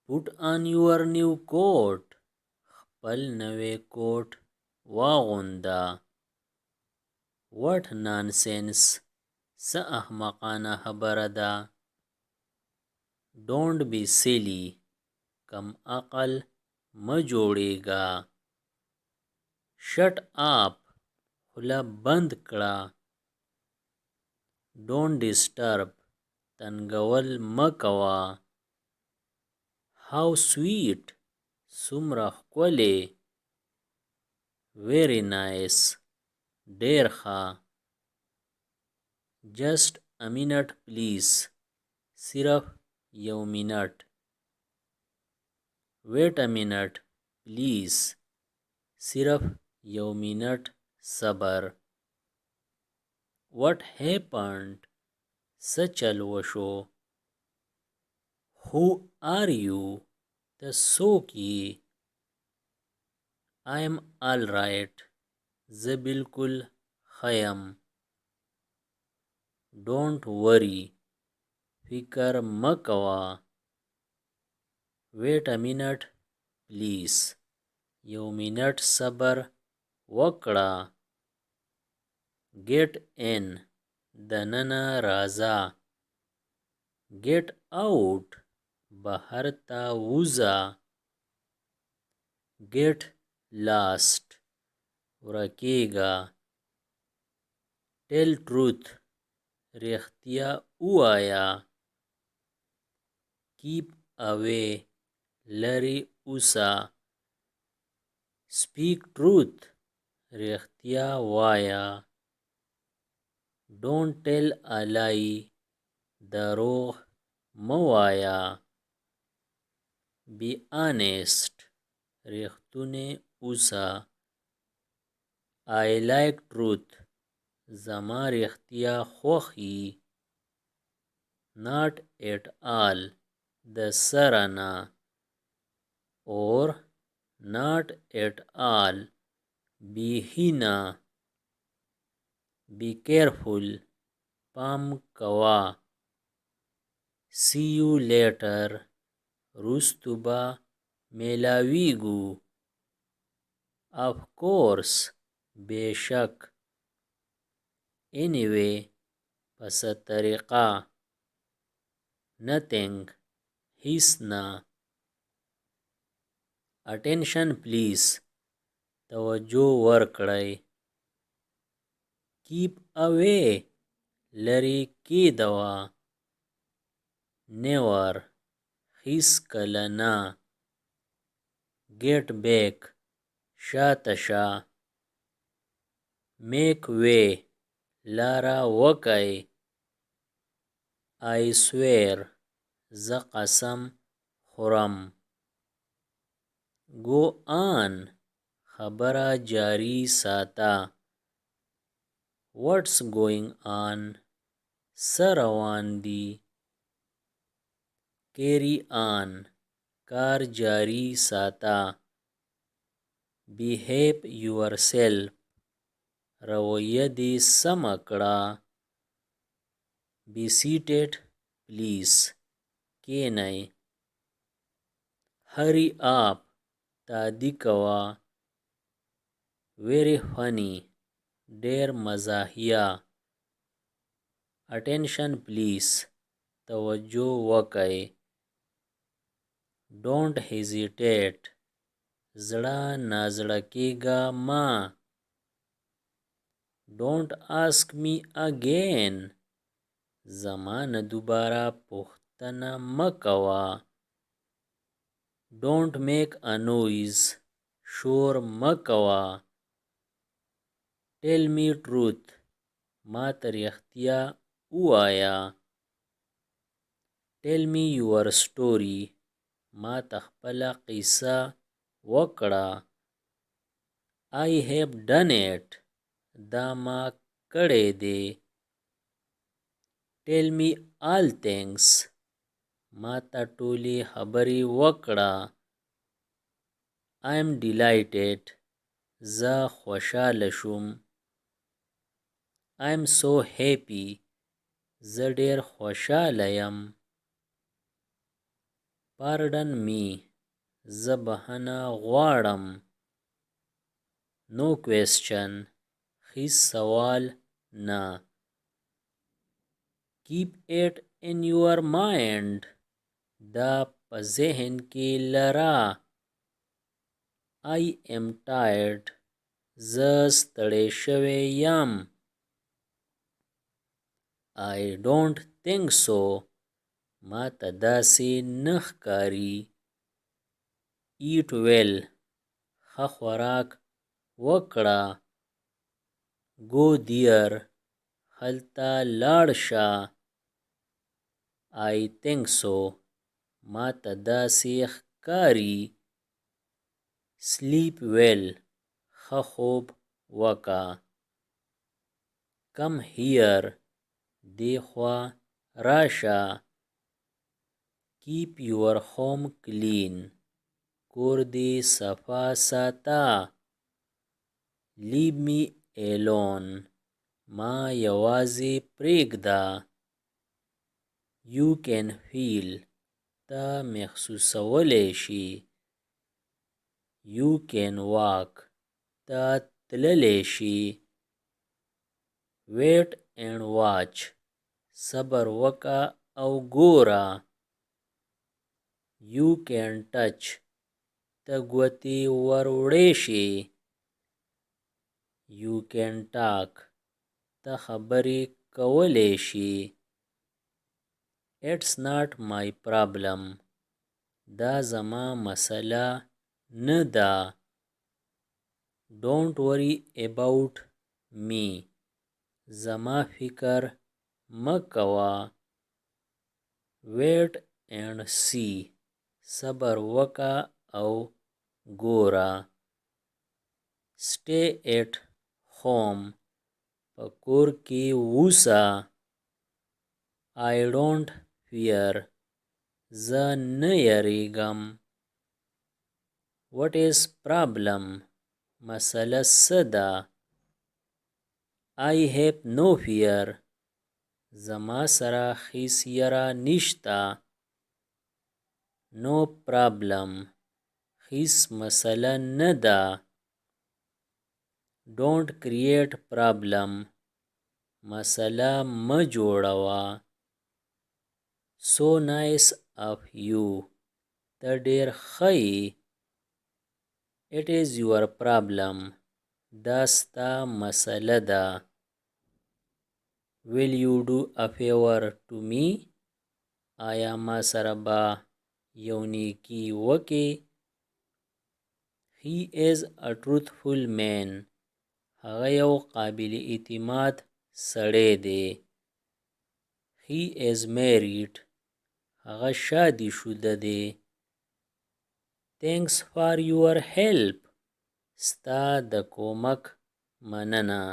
Put on your new coat. خپل نوی کوټ واغونده. What nonsense. څه احمقانه خبره ده. Don't be silly. کم عقل مه جوړیږه. Shut up. خوله بند کړه. Don't disturb. تنګول مه کوه. How sweet. څومره ښکلی. Very nice. ډیر ښه. Just a minute please. صرف یو منټ. Wait a minute please. صرف یو منټ صبر. What happened. څه چل وشو. Who are you. ته څوک یې. I am all right. زه بالکل ښه یم. Don't worry. فکر مه کوه. Wait a minute please. یو منټ صبر وکړه. Get in. دننه راځه. Get out. بهر ته وځه. Get lost. ورکیږه. Tell truth. رښتیا ووایه. Keep away. لرې اوسه. Speak truth. رښتیا وایه. Don't tell a lie. دروغ مه وایه. Be honest. رښتونی اوسه. I like truth. زما رښتیا خوښي. Not at all. د سره نه. Or not at all. بیخي نه. Be careful. پام کوه. See you later. رستو به میلاویږو. Of course. بیشک. Anyway. په څه طریقه. Nothing. هیڅ نه. Attention please. توجه ورکړئ. Keep away. لرې کېږده. Never. هیڅکله نه. Get back. شاته شه. Make way. لاره وکئ. I swear. زه قسم خورم. Go on. خبره جاري ساته. What's going on. څه روان دي. Carry on. کار جاري ساته. Behave yourself. رویه دې سمه کړه. Be seated please. کښېنئ. Hurry up. تادي کوه. Very funny. ډېر مزاحیه. Attention please. توجه وکئ. Don't hesitate. زړه نازړه کېږه مه. Don't ask me again. زما نه دوباره پوښتنه مه کوه. Don't make a noise. شور مه کوه. Tell me truth. ما ته رښتیا ووایه. Tell me your story. ما ته خپله قصه وکړه. I have done it. دا ما کړی دی. Tell me all things. ما ته ټولې خبرې وکړه. I am delighted. زه خوشحاله شوم. I am so happy. زه ډېر خوشحاله یم. Pardon me. زه بخښنه غواړم. No question. هیڅ سوال نه. Keep it in your mind. دا په ذهن کې لره. I am tired. زه ستړی شوی یم. I don't think so. ما ته داسې نه ښکاري. Eat well. ښه خوراک وکړه. Go there. هلته لاړ شه. I think so. ما ته داسې ښکاري. Sleep well. ښه خوب وکړه. Come here. دې خوا راشه. Keep your home clean. کور دې صفا ساته. Leave me alone. ما یوازې پرېږده. You can feel. ته محسوسولی شي. You can walk. ته تللی شي. Wait and watch. صبر وکړه او ګوره. You can touch. ته ګوتې وروړی شي. You can talk. ته خبرې کولی شي. It's not my problem. دا زما مسله نه ده. Don't worry about me. زما فکر مه کوه. Wait and see. صبر وکړه او ګوره. Stay at home. په کور کې اوسه. I don't fear. زه نه یریږم. What is problem? مسله څه ده؟ I have no fear. زما سره هیڅ یره نشته. No problem. هیڅ مسله نه ده. Don't create problem. مسله مه جوړوه. So nice of you. ته ډېر ښه یې. It is your problem. دا ستا مسله ده. Will you do a favor to me? آیا ما سره به یو نیکي وکې؟ He is a truthful man. هغه یو قابل اعتماد سړی دی. He is married. هغه شادي شوده دی. Thanks for your help. ستا د کومک مننه.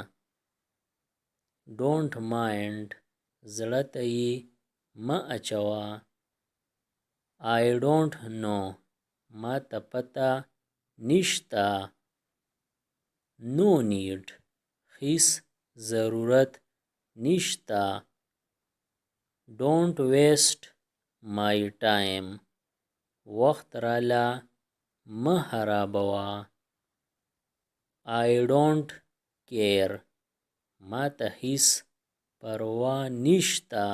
Don't mind. زړه ته یې مه اچوه. I don't know. ما ته پته نشته. No need. هیڅ ضرورت نشته. Don't waste my time. وخت راله مه خرابوه. I don't care. ما ته هیڅ پروا نشته.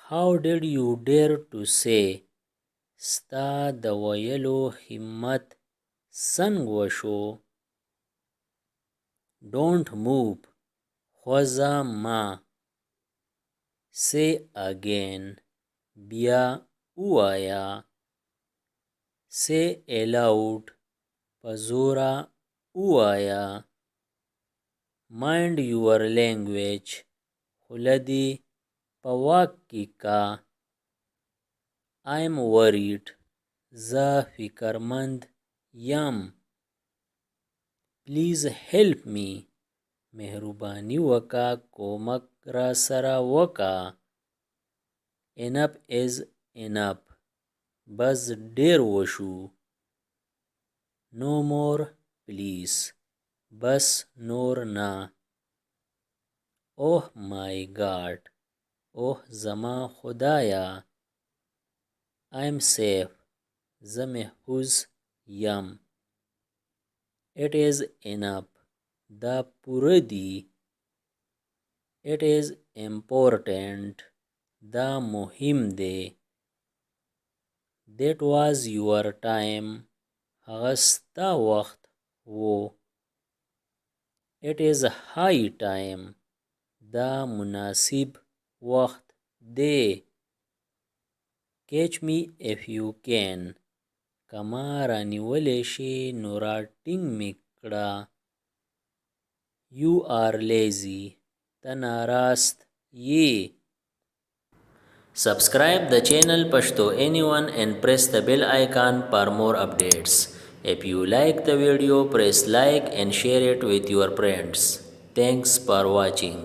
How did you dare to say? ستا د ویلو همت څنګه وشو؟ Don't move. خوځه مه. Say again. بیا ووایه. Say aloud. په زوره ووایه. Mind your language. خوله دې په واک کې کا. I'm worried. زه فکرمند یم. Please help me. مهرباني وکړه کومک را سره وکړه. Enough is enough. بس ډیر وشو. No more please. بس نور نه. Oh my God. اوه زما خدایا. I'm safe. زه محفوظ یم. It is enough. دا پوره دی. It is important. دا مهم دی. That was your time. هغه ستا وخت و. It is high time. دا مناسب وخت دی. Catch me if you can. کما رانیولی شي نو راټینګ می کړه. You are lazy. ته ناراست یې. Subscribe the channel Pashto Anyone and press the bell icon for more updates. If you like the video, press like and share it with your friends. Thanks for watching.